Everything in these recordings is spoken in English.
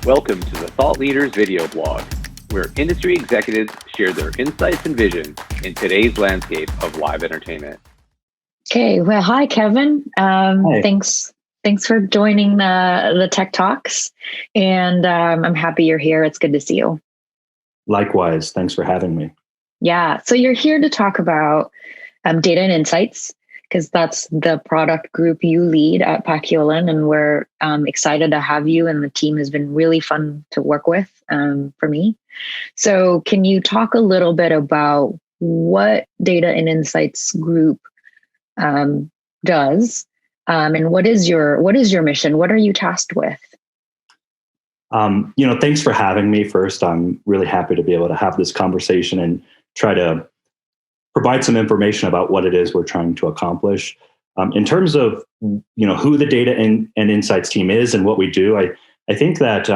Welcome to the Thought Leaders video blog, where industry executives share their insights and vision in today's landscape of live entertainment. Okay, well, hi, Kevin. Hi. Thanks for joining the Tech Talks, and I'm happy you're here. It's good to see you. Likewise, thanks for having me. Yeah, so you're here to talk about data and insights, because that's the product group you lead at Paciolan, and we're excited to have you, and the team has been really fun to work with for me. So can you talk a little bit about what Data and Insights Group does, and what is your mission? What are you tasked with? Thanks for having me first. I'm really happy to be able to have this conversation and try to provide some information about what it is we're trying to accomplish. In terms of who the Data and Insights team is and what we do, I think that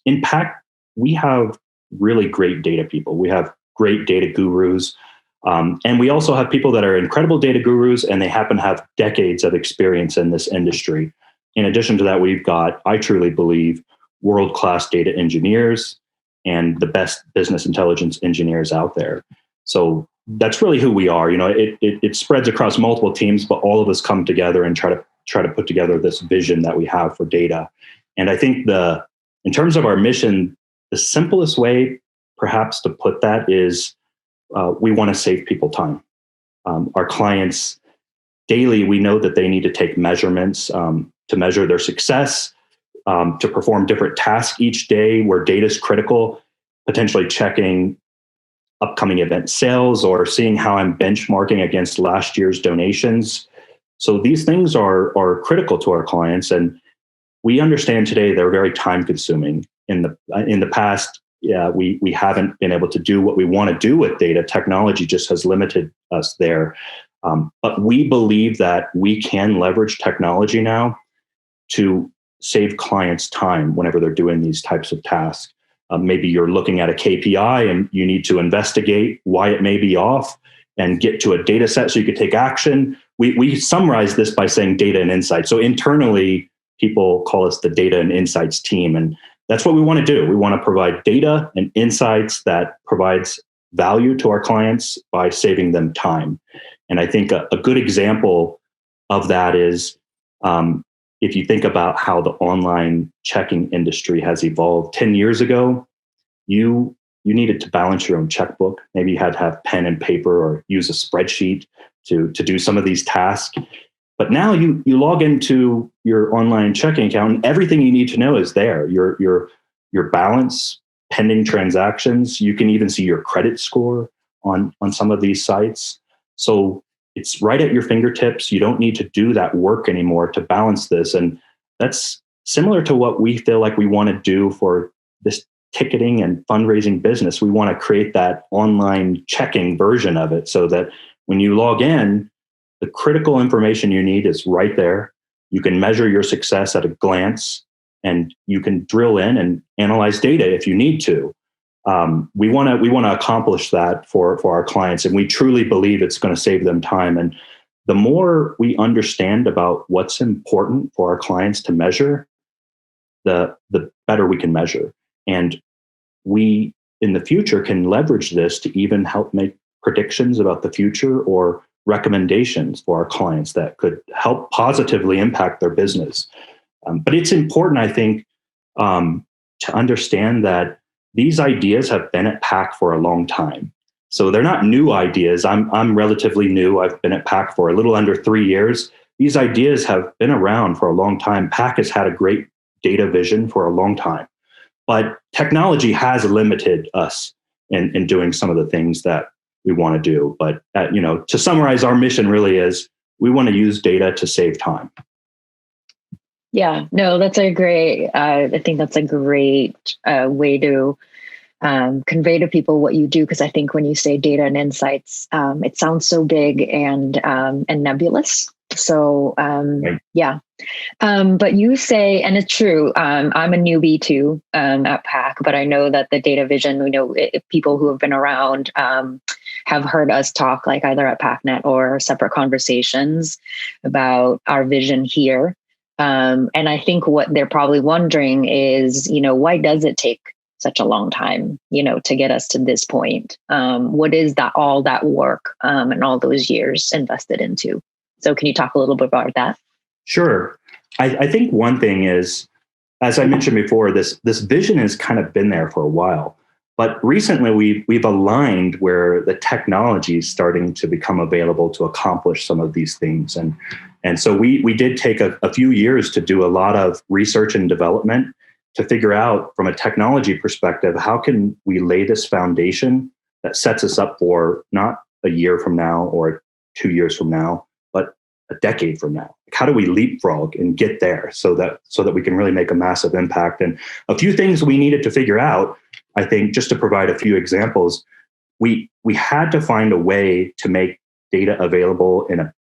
in PAC, we have really great data people. We have great data gurus. And we also have people that are incredible data gurus, and they happen to have decades of experience in this industry. In addition to that, we've got, I truly believe, world-class data engineers and the best business intelligence engineers out there. So that's really who we are. It spreads across multiple teams, but all of us come together and try to put together this vision that we have for data. And I think in terms of our mission, the simplest way perhaps to put that is we want to save people time. Our clients daily, we know that they need to take measurements to measure their success, to perform different tasks each day where data is critical, potentially checking upcoming event sales or seeing how I'm benchmarking against last year's donations. So these things are critical to our clients, and we understand today they're very time consuming. In the past, we haven't been able to do what we want to do with data. Technology just has limited us there. But we believe that we can leverage technology now to save clients time whenever they're doing these types of tasks. Maybe you're looking at a KPI and you need to investigate why it may be off and get to a data set so you could take action. We summarize this by saying data and insights. So internally, people call us the Data and Insights team. And that's what we want to do. We want to provide data and insights that provides value to our clients by saving them time. And I think a good example of that is if you think about how the online checking industry has evolved. 10 years ago, you needed to balance your own checkbook. Maybe you had to have pen and paper or use a spreadsheet to do some of these tasks. But now you log into your online checking account and everything you need to know is there. Your balance, pending transactions. You can even see your credit score on some of these sites. So it's right at your fingertips. You don't need to do that work anymore to balance this. And that's similar to what we feel like we want to do for this ticketing and fundraising business. We want to create that online checking version of it so that when you log in, the critical information you need is right there. You can measure your success at a glance, and you can drill in and analyze data if you need to. We want to accomplish that for our clients, and we truly believe it's going to save them time. And the more we understand about what's important for our clients to measure, the better we can measure. And we, in the future, can leverage this to even help make predictions about the future or recommendations for our clients that could help positively impact their business. But it's important, I think, to understand that these ideas have been at PAC for a long time. So they're not new ideas. I'm relatively new. I've been at PAC for a little under 3 years. These ideas have been around for a long time. PAC has had a great data vision for a long time. But technology has limited us in doing some of the things that we want to do. But to summarize, our mission really is we want to use data to save time. Yeah, no, that's a great. I think that's a great way to convey to people what you do, because I think when you say data and insights, it sounds so big and nebulous. So Right. yeah, but you say, and it's true. I'm a newbie too at PAC, but I know that the data vision. People who have been around have heard us talk, like either at PACnet or separate conversations about our vision here. And I think what they're probably wondering is, why does it take such a long time, to get us to this point? What is all that work and all those years invested into? So can you talk a little bit about that? Sure. I think one thing is, as I mentioned before, this vision has kind of been there for a while. But recently we've aligned where the technology is starting to become available to accomplish some of these things. And so we did take a few years to do a lot of research and development to figure out, from a technology perspective, how can we lay this foundation that sets us up for not a year from now or 2 years from now, but a decade from now. How do we leapfrog and get there so that we can really make a massive impact? And a few things we needed to figure out, I think, just to provide a few examples, we had to find a way to make data available in a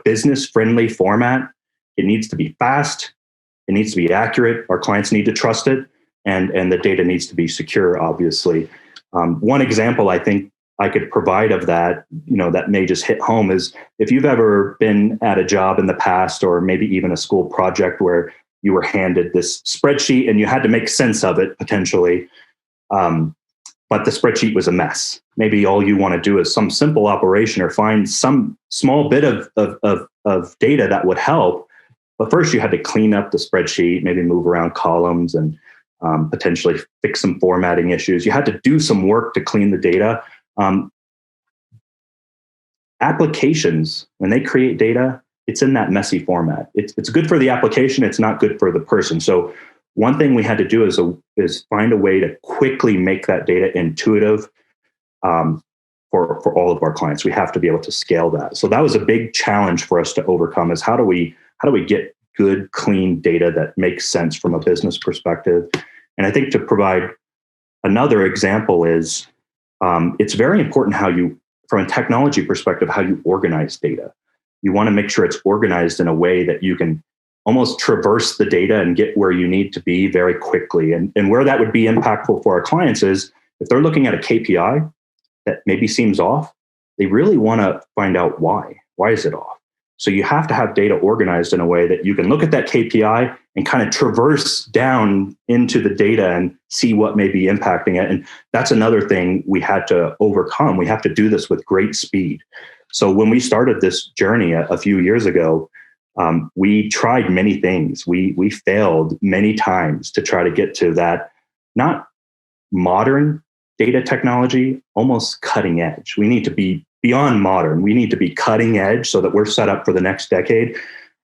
business-friendly format. It needs to be fast. It needs to be accurate. Our clients need to trust it, and the data needs to be secure, obviously. One example I think I could provide of that, that may just hit home, is if you've ever been at a job in the past, or maybe even a school project where you were handed this spreadsheet and you had to make sense of it potentially, but the spreadsheet was a mess. Maybe all you want to do is some simple operation or find some small bit of data that would help. But first you had to clean up the spreadsheet, maybe move around columns and potentially fix some formatting issues. You had to do some work to clean the data. Applications, when they create data, it's in that messy format. It's good for the application. It's not good for the person. So one thing we had to do is find a way to quickly make that data intuitive for all of our clients. We have to be able to scale that. So that was a big challenge for us to overcome, is how do we get good, clean data that makes sense from a business perspective? And I think to provide another example is, it's very important from a technology perspective, how you organize data. You want to make sure it's organized in a way that you can almost traverse the data and get where you need to be very quickly. And where that would be impactful for our clients is, if they're looking at a KPI that maybe seems off, they really want to find out why. Why is it off? So you have to have data organized in a way that you can look at that KPI and kind of traverse down into the data and see what may be impacting it. And that's another thing we had to overcome. We have to do this with great speed. So when we started this journey a few years ago, we tried many things. We failed many times to try to get to that, not modern data technology, almost cutting edge. We need to be beyond modern. We need to be cutting edge so that we're set up for the next decade.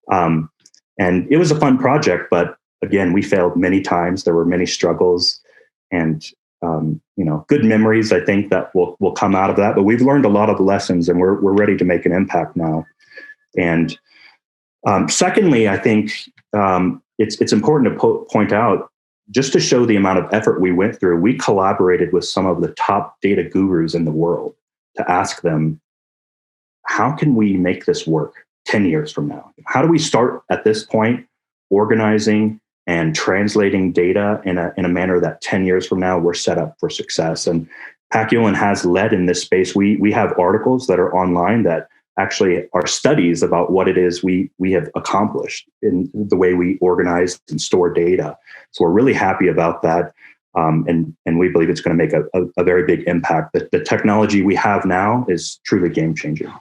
And it was a fun project, but again, we failed many times. There were many struggles and good memories, I think, that will come out of that. But we've learned a lot of lessons, and we're ready to make an impact now. And secondly, I think it's important to point out, just to show the amount of effort we went through, we collaborated with some of the top data gurus in the world to ask them, how can we make this work 10 years from now? How do we start at this point organizing and translating data in a manner that 10 years from now we're set up for success? And Paciolan has led in this space. We have articles that are online that actually are studies about what it is we have accomplished in the way we organize and store data. So we're really happy about that. And we believe it's going to make a very big impact. The technology we have now is truly game changing.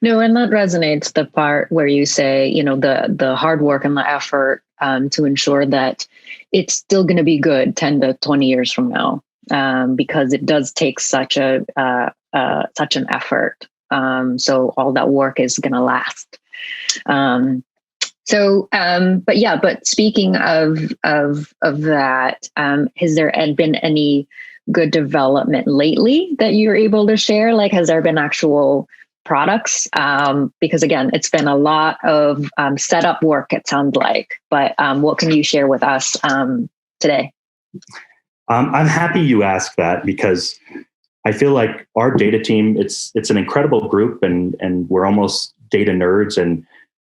No, and that resonates, the part where you say, the hard work and the effort to ensure that it's still going to be good 10 to 20 years from now, because it does take such an effort. So all that work is going to last. But speaking of that, has there been any good development lately that you're able to share? Like, has there been actual products? Because again, it's been a lot of setup work, it sounds like, but what can you share with us today? I'm happy you asked that, because I feel like our data team, it's an incredible group, and we're almost data nerds, and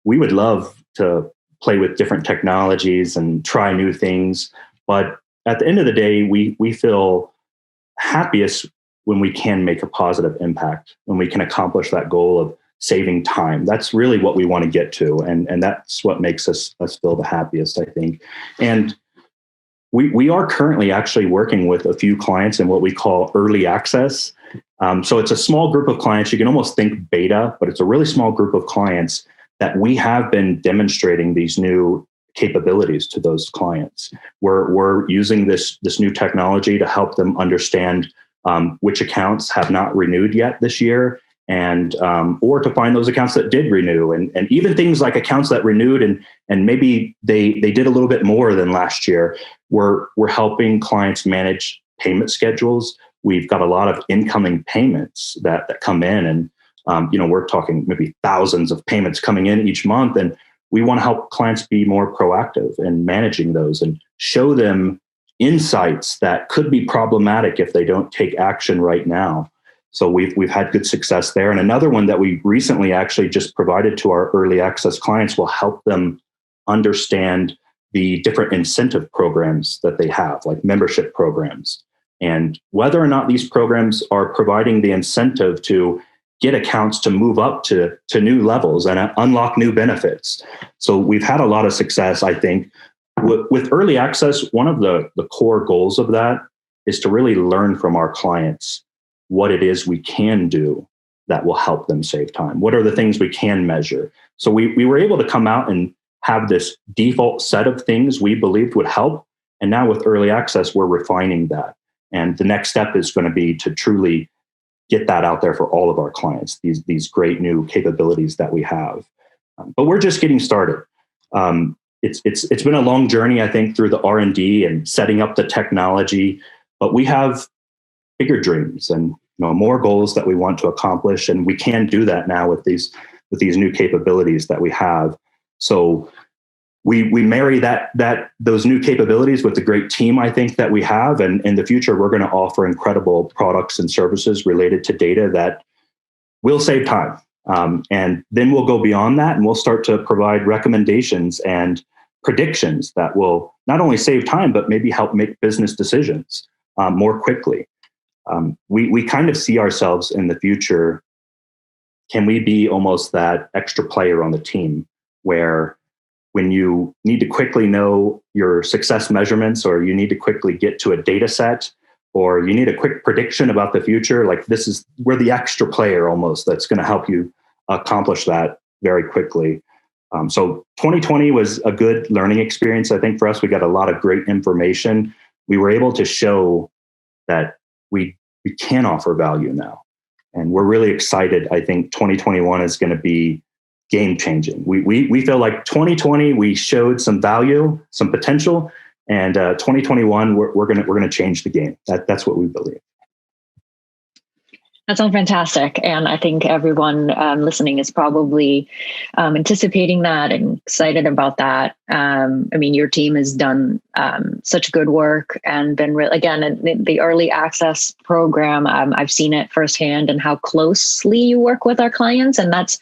we would love to play with different technologies and try new things. But at the end of the day, we feel happiest when we can make a positive impact, when we can accomplish that goal of saving time. That's really what we want to get to. And that's what makes us feel the happiest, I think. And we are currently actually working with a few clients in what we call early access. So it's a small group of clients. You can almost think beta, but it's a really small group of clients that we have been demonstrating these new capabilities to those clients. We're using this new technology to help them understand which accounts have not renewed yet this year, and or to find those accounts that did renew, and even things like accounts that renewed and maybe they did a little bit more than last year. We're helping clients manage payment schedules. We've got a lot of incoming payments that come in, and we're talking maybe thousands of payments coming in each month, and we want to help clients be more proactive in managing those and show them insights that could be problematic if they don't take action right now. So we've had good success there. And another one that we recently actually just provided to our early access clients will help them understand the different incentive programs that they have, like membership programs, and whether or not these programs are providing the incentive to get accounts to move up to new levels and unlock new benefits. So we've had a lot of success, I think. With early access, one of the core goals of that is to really learn from our clients what it is we can do that will help them save time. What are the things we can measure? So we were able to come out and have this default set of things we believed would help. And now with early access, we're refining that. And the next step is going to be to truly get that out there for all of our clients, these great new capabilities that we have. But we're just getting started. It's been a long journey, I think, through the R&D and setting up the technology, but we have bigger dreams and more goals that we want to accomplish, and we can do that now with these new capabilities that we have. So we marry those new capabilities with the great team, I think, that we have, and in the future we're going to offer incredible products and services related to data that will save time. And then we'll go beyond that, and we'll start to provide recommendations and predictions that will not only save time, but maybe help make business decisions more quickly. We kind of see ourselves in the future. Can we be almost that extra player on the team where when you need to quickly know your success measurements, or you need to quickly get to a data set, or you need a quick prediction about the future, like we're the extra player almost that's going to help you accomplish that very quickly. So 2020 was a good learning experience, I think, for us. We got a lot of great information. We were able to show that we can offer value now. And we're really excited. I think 2021 is going to be game changing. We feel like 2020, we showed some value, some potential, and 2021, we're going to change the game. That's what we believe. That sounds fantastic. And I think everyone listening is probably anticipating that and excited about that. Your team has done such good work and been again, in the early access program, I've seen it firsthand and how closely you work with our clients. And that's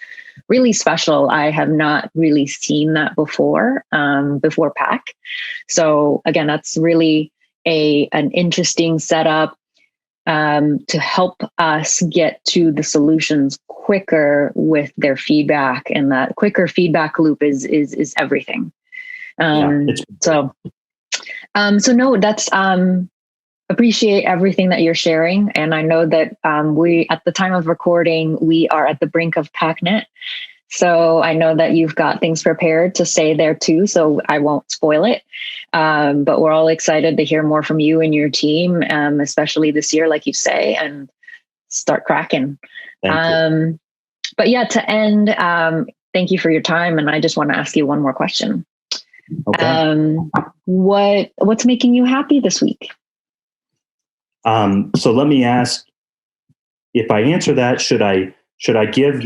really special. I have not really seen that before PAC. So again, that's really an interesting setup to help us get to the solutions quicker with their feedback, and that quicker feedback loop is everything. So no, that's appreciate everything that you're sharing, and I know that we at the time of recording we are at the brink of PACnet. So I know that you've got things prepared to say there too, so I won't spoil it. But we're all excited to hear more from you and your team, especially this year, like you say, and start cracking. Thank you. But yeah, to end, thank you for your time. And I just want to ask you one more question. Okay. What's making you happy this week? So let me ask, if I answer that, should I give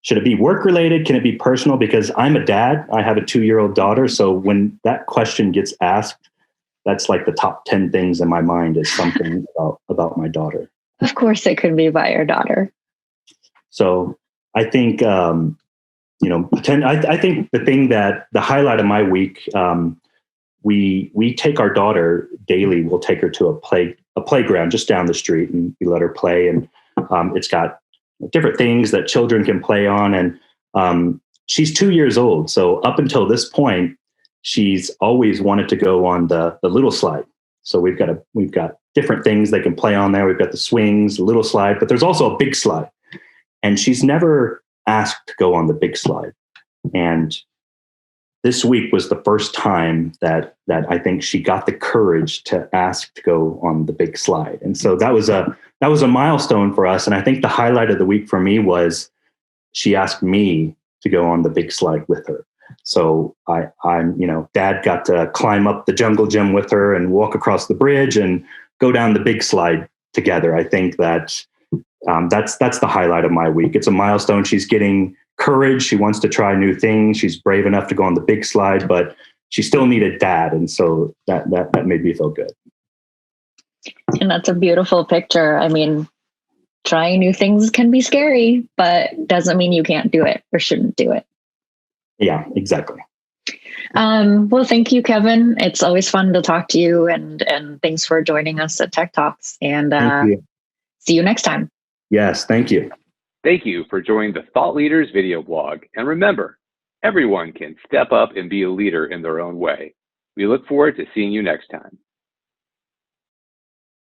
should it be work related? Can it be personal? Because I'm a dad. I have a 2-year-old daughter. So when that question gets asked, that's like the top 10 things in my mind is something about my daughter. Of course, it could be by your daughter. So I think, I think the thing that the highlight of my week, we take our daughter daily. We'll take her to a playground just down the street, and we let her play. And it's got different things that children can play on. And she's 2 years old. So up until this point, she's always wanted to go on the little slide. So we've got different things they can play on there. We've got the swings, the little slide, but there's also a big slide. And she's never asked to go on the big slide. And this week was the first time that I think she got the courage to ask to go on the big slide. And so that was a milestone for us. And I think the highlight of the week for me was she asked me to go on the big slide with her. So I'm, Dad got to climb up the jungle gym with her and walk across the bridge and go down the big slide together. I think that that's the highlight of my week. It's a milestone. She's getting courage. She wants to try new things. She's brave enough to go on the big slide, but she still needed Dad. And so that made me feel good. And that's a beautiful picture. I mean, trying new things can be scary, but doesn't mean you can't do it or shouldn't do it. Yeah, exactly. Well, thank you, Kevin. It's always fun to talk to you, and thanks for joining us at Tech Talks. And see you next time. Yes, thank you. Thank you for joining the Thought Leaders video blog. And remember, everyone can step up and be a leader in their own way. We look forward to seeing you next time.